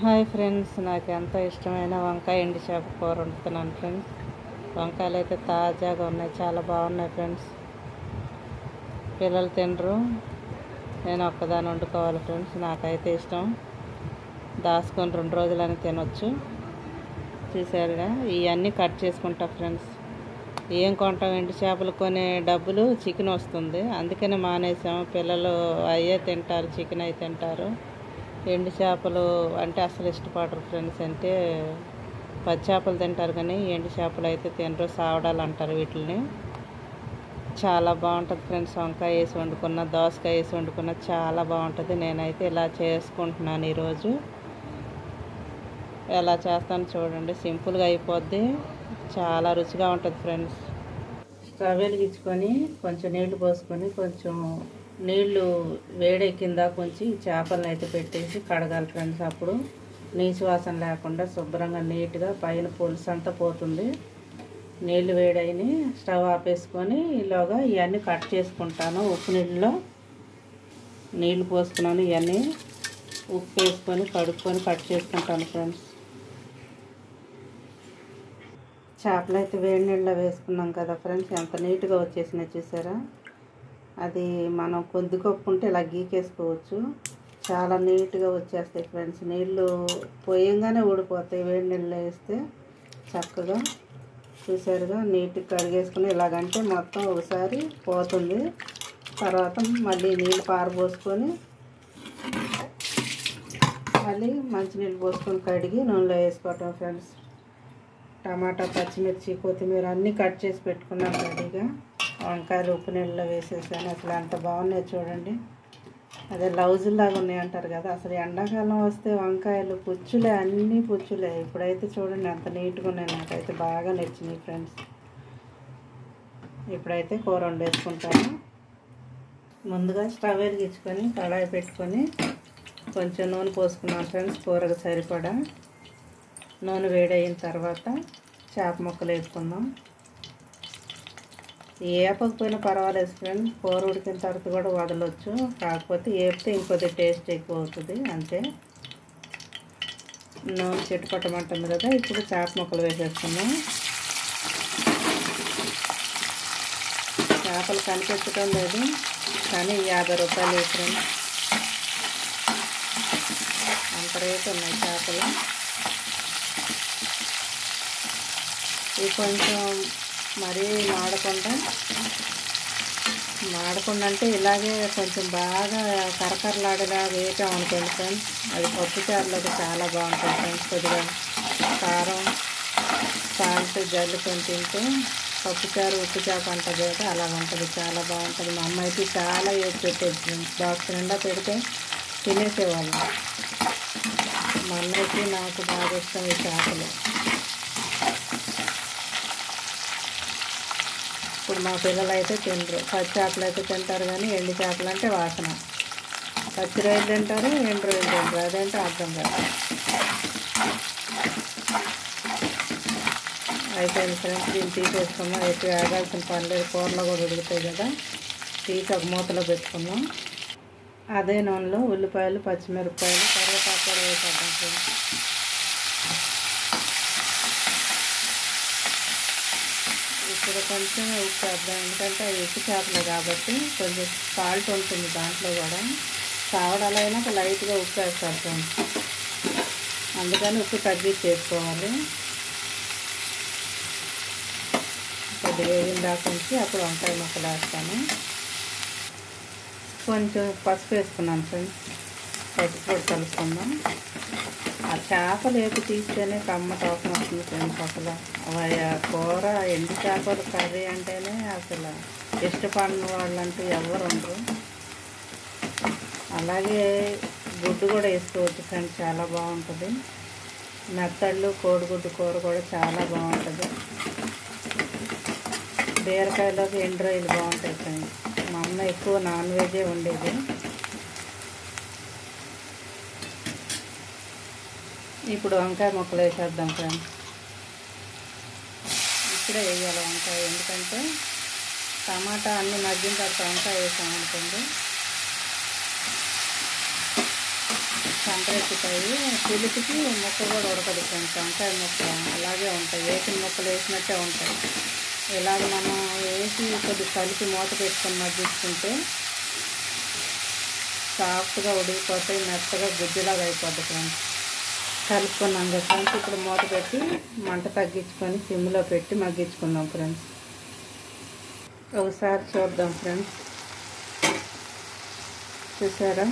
Hi friends, నాకు ఎంతో ఇష్టమైన వంకాయ ఎండు చేప కూర వండుతున్నాను ఫ్రెండ్స్. వంకాయలు అయితే తాజాగా ఉన్నాయి, చాలా బాగున్నాయి ఫ్రెండ్స్. పిల్లలు తినరు, నేను ఒక్కదాన్ని వండుకోవాలి ఫ్రెండ్స్. నాకైతే ఇష్టం, దాచుకొని 2 రోజులని తినొచ్చు. చూసారుగా, ఇవన్నీ కట్ చేసుకుంటా ఫ్రెండ్స్. ఏం కొంటాం, ఎండు చేపలు కొనే డబ్బులు చికెన్ వస్తుంది, అందుకనే మానేసాం. పిల్లలు అయ్యే తింటారు, చికెన్ అయి తింటారు. ఎండు చేపలు అంటే అసలు ఇష్టపడరు ఫ్రెండ్స్. అంటే పచ్చి చేపలు తింటారు కానీ ఎండు చేపలు అయితే తినరు, సావడాలు అంటారు వీటిని. చాలా బాగుంటుంది ఫ్రెండ్స్. వంకాయ వేసి వండుకున్న, దోసకాయ వేసి వండుకున్న చాలా బాగుంటుంది. నేనైతే ఇలా చేసుకుంటున్నాను ఈరోజు. ఎలా చేస్తాను చూడండి, సింపుల్గా అయిపోద్ది, చాలా రుచిగా ఉంటుంది ఫ్రెండ్స్. స్టవ్ వెలిగించుకొని కొంచెం నీళ్లు పోసుకొని, కొంచెం నీళ్లు వేడెక్కిందా కొంచెం చేపలను అయితే పెట్టేసి కడగాలి ఫ్రెండ్స్. అప్పుడు నీచు వాసన లేకుండా శుభ్రంగా నీట్గా పైన పులుసు అంతా పోతుంది. నీళ్లు వేడైని స్టవ్ ఆపేసుకొని ఈలోగా ఇవన్నీ కట్ చేసుకుంటాను. ఉప్పు నీళ్ళలో నీళ్లు పోసుకున్నాను, ఇవన్నీ ఉప్పు వేసుకొని కడుక్కొని కట్ చేసుకుంటాను ఫ్రెండ్స్. చేపలు అయితే వేడి నీళ్ళలో వేసుకున్నాం కదా ఫ్రెండ్స్, ఎంత నీట్గా వచ్చేసినాయి చూసారా. అది మనం కొద్దిగొప్పు ఉంటే ఇలా గీకేసుకోవచ్చు, చాలా నీట్గా వచ్చేస్తాయి ఫ్రెండ్స్. నీళ్ళు పోయంగానే ఊడిపోతాయి వేడి నీళ్ళు వేస్తే చక్కగా. చూసారుగా, నీట్గా కడిగేసుకుని ఇలాగంటే మొత్తం ఒకసారి పోతుంది. తర్వాత మళ్ళీ నీళ్ళు పారబోసుకొని మళ్ళీ మంచినీళ్ళు పోసుకొని కడిగి నూనెలో వేసుకోవటం ఫ్రెండ్స్. టమాటా, పచ్చిమిర్చి, కొత్తిమీర అన్నీ కట్ చేసి పెట్టుకున్నాను రెడీగా. వంకాయలు ఉప్పు నీళ్ళలో వేసేసాను. అసలు ఎంత బాగున్నాయి చూడండి, అదే లౌజుల్లాగా ఉన్నాయి అంటారు కదా. అసలు ఎండాకాలం వస్తే వంకాయలు పుచ్చులే, అన్నీ పుచ్చులే. ఇప్పుడైతే చూడండి ఎంత నీట్గా ఉన్నాయి, నాకైతే బాగా నచ్చినాయి ఫ్రెండ్స్. ఇప్పుడైతే కూర వండేసుకుంటాను. ముందుగా స్టవ్ వెలిగించుకొని కడాయి పెట్టుకొని కొంచెం నూనె పోసుకున్నాను ఫ్రెండ్స్, కూరకు సరిపడా. నూనె వేడైన తర్వాత చేప ముక్కలు వేసుకుందాం. ఏపకపోయినా పర్వాలేదు ఫ్రెండ్స్, కూర ఉడికిన తర్వాత కూడా వదలొచ్చు. కాకపోతే ఏపితే ఇంకొద్ది టేస్ట్ ఎక్కువ అవుతుంది అంతే. నూనె చిట్టుపట్టమంటుంది కదా, ఇప్పుడు చేప ముక్కలు వేసేసుకుందాం. చేపలు కనిపించడం లేదు కానీ 50 రూపాయలు ఫ్రెండ్స్, అంత రేటు ఉన్నాయి చేపలు. ఇవి కొంచెం మరీ మాడకుండా అంటే ఇలాగే కొంచెం బాగా కరకరలాడేలా వేపామనుకోండి ఫ్రెండ్స్, అది పప్పుచారులోకి చాలా బాగుంటుంది ఫ్రెండ్స్. కొద్దిగా కారం, సాల్ట్ జల్లుకొని తింటే పప్పుచారు ఉప్పు చేప అంటుంది కదా, అలా ఉంటుంది, చాలా బాగుంటుంది. మా అమ్మ అయితే చాలా వేసి పెట్టేది, బాక్స్ నిండా పెడితే తినేసేవాళ్ళు. మా అన్నయ్యకి నాకు బాగా ఇష్టం ఈ చేపలు. ఇప్పుడు మా పిల్లలు అయితే తినరు, పచ్చి చేపలు అయితే తింటారు కానీ ఎండు చేపలు అంటే వాసన. పచ్చి రొయ్యలు తింటారు, ఎండు రొయ్యలు తింటారు, అదేంటో అర్థం కాదు. అయిపోయింది ఫ్రెండ్స్, దీన్ని తీసేసుకుందాం. ఎక్కువ ఆగాల్సిన పని లేదు, కూరలో కూడా ఉడుకుతాయి కదా. తీసి ఒక మూతలో పెట్టుకుందాం. అదే నూనెలో ఉల్లిపాయలు, పచ్చిమిరపకాయలు, కరివేపాకు కూడా వేసేద్దాం ఫ్రెండ్స్. ఇప్పుడు కొంచెం ఉప్పు వేద్దాం, ఎందుకంటే అవి ఉప్పు చేపలే కాబట్టి కొంచెం సాల్ట్ ఉంటుంది దాంట్లో కూడా. సావడాలైనా లైట్గా ఉప్పు వేస్తారు ఫ్రెండ్స్, అందుకని ఉప్పు తగ్గించి చేసుకోవాలి. కొద్దిగా వేగిన దాకా ఉంచి అప్పుడు వంకాయ ముక్కలు వేస్తాను. కొంచెం పసుపు వేసుకున్నాను ఫ్రెండ్స్, పసుపు కూడా కలుపుకుందాం. ఆ చేపలు వేపు తీస్తేనే కమ్మ టోకం వస్తుంది ఫ్రెండ్స్. అసలు కూర ఎండు చేపలు కర్రీ అంటేనే అసలు ఇష్టపడిన వాళ్ళంటూ ఎవరు ఉండరు. అలాగే గుడ్డు కూడా వేసుకోవచ్చు ఫ్రెండ్స్, చాలా బాగుంటుంది. మెత్తళ్ళు, కోడిగుడ్డు కూర కూడా చాలా బాగుంటుంది. బీరకాయలోకి ఎండు రొయ్యలు బాగుంటాయి ఫ్రెండ్స్. మా అమ్మ ఎక్కువ నాన్ వెజే ఉండేది. ఇప్పుడు వంకాయ ముక్కలు వేసేద్దాం ఫ్రెండ్స్. ఇప్పుడే వేయాలి వంకాయ, ఎందుకంటే టమాటా అన్నీ మగ్గిన తర్వాత వంకాయ వేసామనుకోండి సంకరెత్తుతాయి. పులుపుకి ముక్క కూడా ఉడకదు ఫ్రెండ్స్. వంకాయ ముక్క అలాగే ఉంటాయి, వేసిన ముక్కలు వేసినట్టే ఉంటాయి. ఇలాగ మనం వేసి కొద్దిగా కలిపి మూత పెట్టుకొని మగ్గించుకుంటే సాఫ్ట్గా ఉడికిపోతాయి, మెత్తగా గుజ్జులాగా అయిపోద్ది ఫ్రెండ్స్. కలుపుకున్నాం కదా ఫ్రెండ్స్. ఇప్పుడు మూత పెట్టి మంట తగ్గించుకొని సిమ్లో పెట్టి మగ్గించుకుందాం ఫ్రెండ్స్. ఒకసారి చూద్దాం ఫ్రెండ్స్. చూసారా,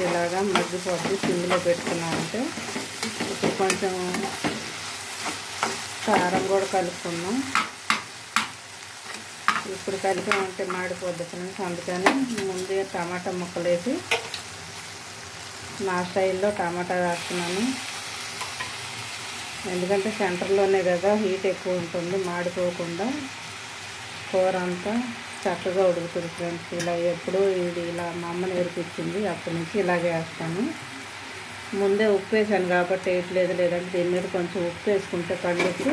ఇలాగా మగ్గిపోద్ది సిమ్లో పెట్టుకున్నామంటే. ఇప్పుడు కొంచెం కారం కూడా కలుపుకున్నాం. ఇప్పుడు కలిపామంటే మాడిపోద్ది ఫ్రెండ్స్. అందుకని ముందే టమాటా ముక్కలు వేసి నా స్టైల్లో టమాటా వేస్తున్నాను. ఎందుకంటే సెంటర్లోనే కదా హీట్ ఎక్కువ ఉంటుంది, మాడిపోకుండా కూర అంతా చక్కగా ఉడుకుతుంది ఫ్రెండ్స్. ఇలా ఎప్పుడు ఇది ఇలా మా అమ్మ నేర్పించింది, అప్పటి నుంచి ఇలాగే వేస్తాను. ముందే ఉప్పు వేసాను కాబట్టి వేయట్లేదు, లేదంటే దీని మీద కొంచెం ఉప్పు వేసుకుంటే కళ్ళుకి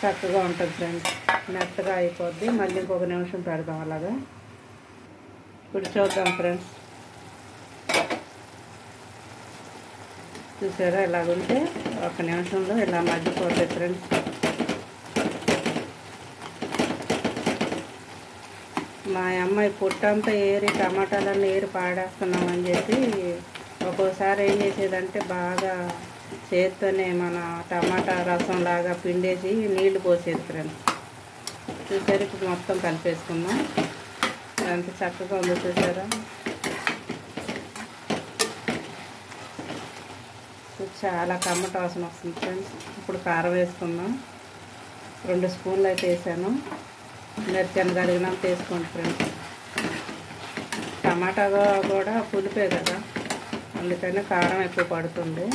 చక్కగా ఉంటుంది ఫ్రెండ్స్. మెత్తగా అయిపోద్ది. మళ్ళీ ఇంకొక నిమిషం పెడదాం అలాగా. ఇప్పుడు చూద్దాం ఫ్రెండ్స్. చూసారా, ఇలాగుంటే ఒక నిమిషంలో ఇలా మగ్గిపోతాయి ఫ్రెండ్స్. మా అమ్మాయి పుట్టంతా ఏరి టమాటాలన్నీ ఏరి పాడేస్తున్నామని చెప్పి ఒక్కోసారి ఏం చేసేదంటే బాగా చేత్తోనే మన టమాటా రసం లాగా పిండేసి నీళ్లు పోసేది ఫ్రెండ్స్. చూసారు, ఇప్పుడు మొత్తం కలిపేసుకుందాం. ఎంత చక్కగా ఉందో చూసారా. చాలా కమ్మట వాసన వస్తుంది ఫ్రెండ్స్. ఇప్పుడు కారం వేసుకుందాం. 2 స్పూన్లు అయితే వేసాను. మిరపకాయలు కడిగినంత వేసుకోండి ఫ్రెండ్స్. టమాటా కూడా పులిపే కదా, అందుకని కారం ఎక్కువ పడుతుంది.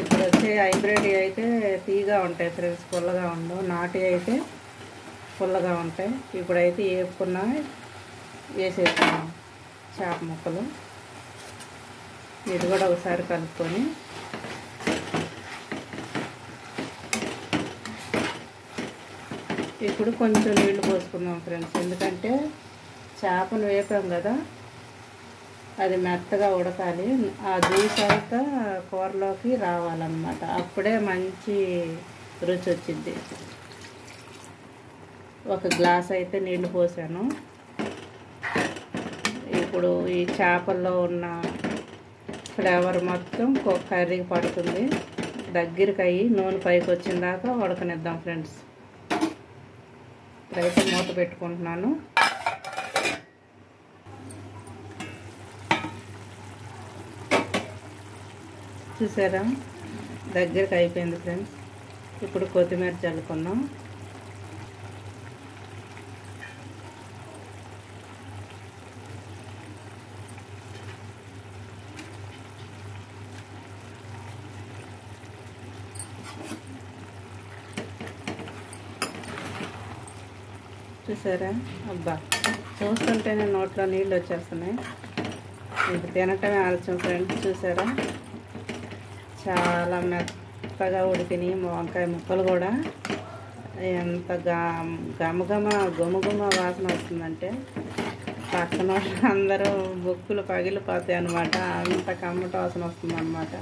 ఇప్పుడు వచ్చే హైబ్రిడ్ అయితే తీగా ఉంటాయి ఫ్రెండ్స్, పుల్లగా ఉండవు. నాటి అయితే పుల్లగా ఉంటాయి. ఇప్పుడైతే వేపుకున్నా వేసేసుకున్నాం చేప ముక్కలు. ఇది కూడా ఒకసారి కలుపుకొని ఇప్పుడు కొంచెం నీళ్లు పోసుకుందాం ఫ్రెండ్స్. ఎందుకంటే చేపను వేపాం కదా, అది మెత్తగా ఉడకాలి. ఆ జ్యూస్ అంతా కూరలోకి రావాలన్నమాట. అప్పుడే మంచి రుచి వచ్చింది. 1 గ్లాస్ అయితే నీళ్లు పోసాను. ఇప్పుడు ఈ చేపల్లో ఉన్న ఫ్లేవర్ మొత్తం కర్రీకి పడుతుంది. దగ్గరికి అయ్యి నూనె పైకి వచ్చిన దాకా ఉడకనిద్దాం ఫ్రెండ్స్. ఇప్పుడైతే మూత పెట్టుకుంటున్నాను. చూసారా, దగ్గరికి అయిపోయింది ఫ్రెండ్స్. ఇప్పుడు కొత్తిమీర చల్లుకుందాం. చూసారా, అబ్బా చూస్తుంటేనే నోట్లో నీళ్ళు వచ్చేస్తున్నాయి. ఇది తినటమే ఆలస్యం ఫ్రెండ్స్. చూసారా, చాలా మెత్తగా ఉడికినాయి. వంకాయ ముక్కలు కూడా ఎంత గుమగుమ వాసన వస్తుందంటే పక్కన అందరూ బొక్కులు పగిలిపోతాయి అన్నమాట. అంత కమ్మట వాసన వస్తుంది అన్నమాట.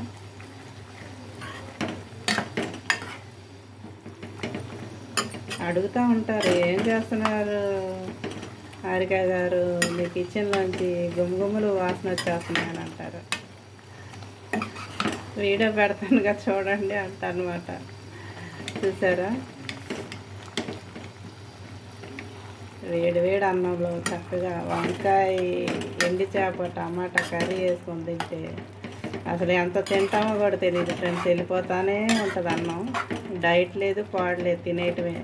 అడుగుతూ ఉంటారు, ఏం చేస్తున్నారు హారిక గారు, మీ కిచెన్లోంచి గుమగుమలు వాసన వచ్చేస్తున్నాయని అంటారు. వీడియో పెడతానుగా చూడండి అంటన్నమాట. చూసారా, వేడి అన్నంలో చక్కగా వంకాయ ఎండి చేప టమాటా కర్రీ వేసుకొని తింటే అసలు ఎంత తింటామో కూడా తెలియదు ఫ్రెండ్స్. వెళ్ళిపోతానే ఉంటుంది అన్నం. డైట్ లేదు, పాడలేదు, తినేయటమే.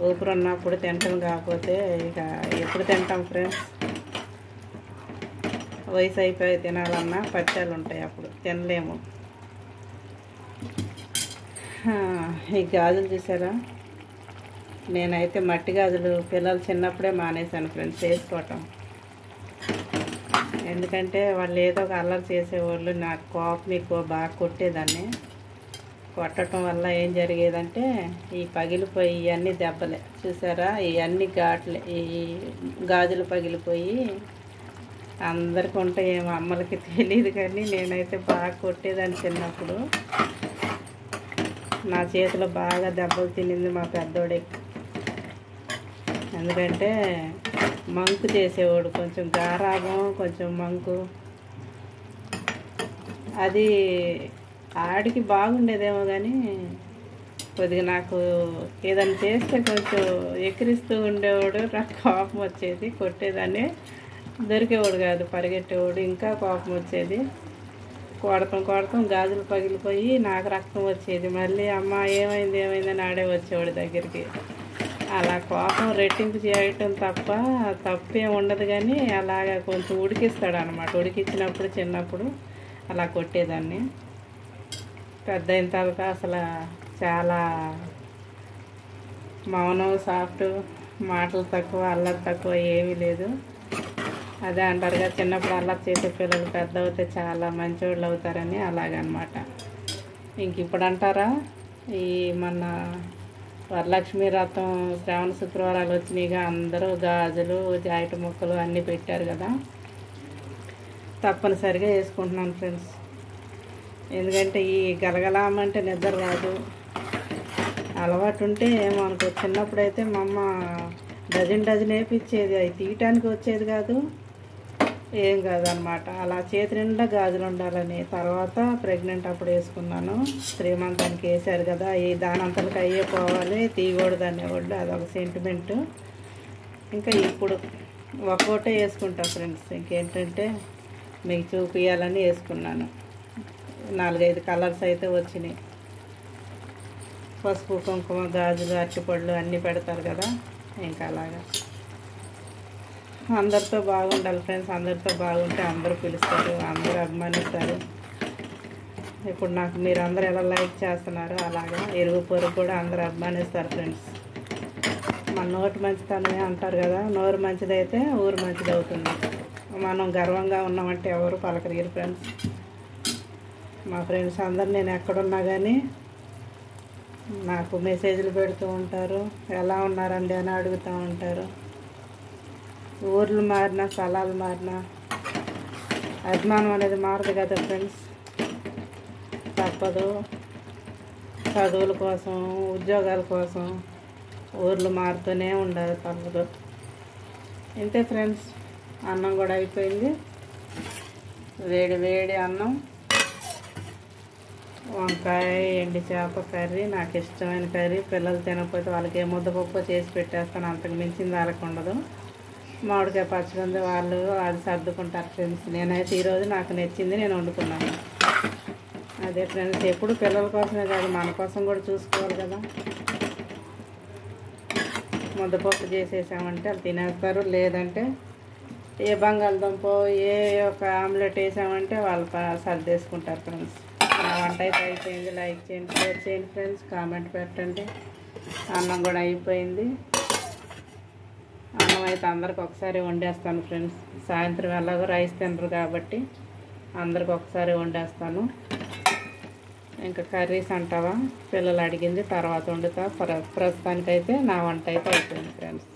ఊపిరి ఉన్నప్పుడు తింటాం, కాకపోతే ఇక ఎప్పుడు తింటాం ఫ్రెండ్స్. వయసు అయిపోయి తినాలన్నా పచ్చాలు ఉంటాయి, అప్పుడు తినలేము. ఈ గాజులు చూసారా, నేనైతే మట్టి గాజులు పిల్లలు చిన్నప్పుడే మానేశాను ఫ్రెండ్స్ వేసుకోవటం. ఎందుకంటే వాళ్ళు ఏదో ఒక అల్లరి చేసేవాళ్ళు. నాకు కోపం ఎక్కువ, బాగా కొట్టేదాన్ని. కొట్టడం వల్ల ఏం జరిగేదంటే ఈ పగిలిపోయి ఇవన్నీ దెబ్బలే. చూసారా, ఇవన్నీ ఘాట్లే, ఈ గాజులు పగిలిపోయి అందరికి ఉంటాయి ఏమో, అమ్మలకి తెలియదు కానీ నేనైతే బాగా కొట్టేదాన్ని చిన్నప్పుడు. నా చేతిలో బాగా దెబ్బలు తినింది మా పెద్దోడే. ఎందుకంటే మంకు చేసేవాడు, కొంచెం గారాబం, కొంచెం మంకు. అది ఆడికి బాగుండేదేమో కానీ కొద్దిగా నాకు ఏదైనా చేస్తే కొంచెం ఎక్కిరిస్తూ ఉండేవాడు. నాకు కోపం వచ్చేది, కొట్టేదాన్ని. దొరికేవాడు కాదు, పరిగెట్టేవాడు, ఇంకా కోపం వచ్చేది. కొడతాం గాజులు పగిలిపోయి నాకు రక్తం వచ్చేది. మళ్ళీ అమ్మ ఏమైందని ఆడే వచ్చేవాడు దగ్గరికి. అలా కోపం రెట్టింపు చేయటం తప్ప తప్పేం ఉండదు కానీ అలాగా కొంచెం ఉడికిస్తాడు అనమాట. ఉడికిచ్చినప్పుడు చిన్నప్పుడు అలా కొట్టేదాన్ని. పెద్ద అయిన తర్వాత అసలు చాలా మౌనం, సాఫ్ట్, మాటలు తక్కువ, అల్లరి తక్కువ, ఏమీ లేదు. అదే అంటారుగా, చిన్నప్పుడు అల్లరి చేసే పిల్లలు పెద్ద అవుతే చాలా మంచివాళ్ళు అవుతారని. అలాగనమాట. ఇంక ఇప్పుడు అంటారా, ఈ మన వరలక్ష్మి వ్రతం శ్రావణ శుక్రవారాలు వచ్చినాయిగా, అందరూ గాజులు, జాకెట్ ముక్కలు అన్నీ పెట్టారు కదా. తప్పనిసరిగా వేసుకుంటున్నాను ఫ్రెండ్స్. ఎందుకంటే ఈ గలగలామంటే నిద్ర రాదు. అలవాటు ఉంటే ఏమో అనుకో. చిన్నప్పుడైతే మా అమ్మ డజన్ వేపించేది, అవి తీయటానికి వచ్చేది కాదు, ఏం కాదనమాట. అలా చేతి నిండా గాజులు ఉండాలని. తర్వాత ప్రెగ్నెంట్ అప్పుడు వేసుకున్నాను. 3 మంత్కి వేసారు కదా, ఈ దానంతలకు అయ్యే పోవాలి, తీయకూడదు అనేవాళ్ళు. అదొక సెంటిమెంటు. ఇంకా ఇప్పుడు ఒక్కోటే వేసుకుంటా ఫ్రెండ్స్. ఇంకేంటంటే మీకు చూపించాలని వేసుకున్నాను. 4-5 కలర్స్ అయితే వచ్చినాయి. పసుపు, కుంకుమ, గాజులు, అరటిపళ్ళు అన్నీ పెడతారు కదా. ఇంకా అలాగా అందరితో బాగుండాలి ఫ్రెండ్స్. అందరితో బాగుంటే అందరూ పిలుస్తారు, అందరూ అభిమానిస్తారు. ఇప్పుడు నాకు మీరు అందరూ ఎలా లైక్ చేస్తున్నారు, అలాగా ఇరుగు పొరుగు కూడా అందరూ అభిమానిస్తారు ఫ్రెండ్స్. మన నోటి మంచితనమే అంటారు కదా, నోరు మంచిదైతే ఊరు మంచిది అవుతుంది. మనం గర్వంగా ఉన్నామంటే ఎవరు పలకరీరు ఫ్రెండ్స్. మా ఫ్రెండ్స్ అందరు నేను ఎక్కడున్నా కానీ నాకు మెసేజ్లు పెడుతూ ఉంటారు, ఎలా ఉన్నారండి అని అడుగుతూ ఉంటారు. ఊర్లు మారినా, స్థలాలు మారినా అభిమానం అనేది మారదు కదా ఫ్రెండ్స్. తప్పదు. చదువుల కోసం, ఉద్యోగాల కోసం ఊర్లు మారుతూనే ఉండాలి, తప్పదు. ఇంతే ఫ్రెండ్స్. అన్నం కూడా అయిపోయింది. వేడి అన్నం, వంకాయ, ఎండి చేప కర్రీ, నాకు ఇష్టమైన కర్రీ. పిల్లలు తినకపోతే వాళ్ళకి ఏ ముద్దపప్పు చేసి పెట్టేస్తాను, అంతకు మించింది వాళ్ళకి ఉండదు. మామిడికాయ పచ్చడి ఉంది, వాళ్ళు అది సర్దుకుంటారు ఫ్రెండ్స్. నేనైతే ఈరోజు నాకు నచ్చింది నేను వండుకున్నాను. అదే ఫ్రెండ్స్, ఎప్పుడు పిల్లల కోసమే కాదు మన కోసం కూడా చూసుకోవాలి కదా. ముద్దపప్పు చేసేసామంటే వాళ్ళు తినేస్తారు. లేదంటే ఏ బంగాళదుంప, ఏ ఒక ఆమ్లెట్ వేసామంటే వాళ్ళు సర్దేసుకుంటారు ఫ్రెండ్స్. నా వంట అయితే అయిపోయింది. లైక్ చేయండి, షేర్ చేయండి ఫ్రెండ్స్, కామెంట్ పెట్టండి. అన్నం కూడా అయిపోయింది. అన్నం అయితే అందరికి ఒకసారి వండేస్తాను ఫ్రెండ్స్. సాయంత్రం ఎలాగో రైస్ తినరు కాబట్టి అందరికి ఒకసారి వండేస్తాను. ఇంకా కర్రీస్ అంటావా, పిల్లలు అడిగింది తర్వాత వండుతా. ప్రస్తుతానికైతే నా వంట అయితే అయిపోయింది ఫ్రెండ్స్.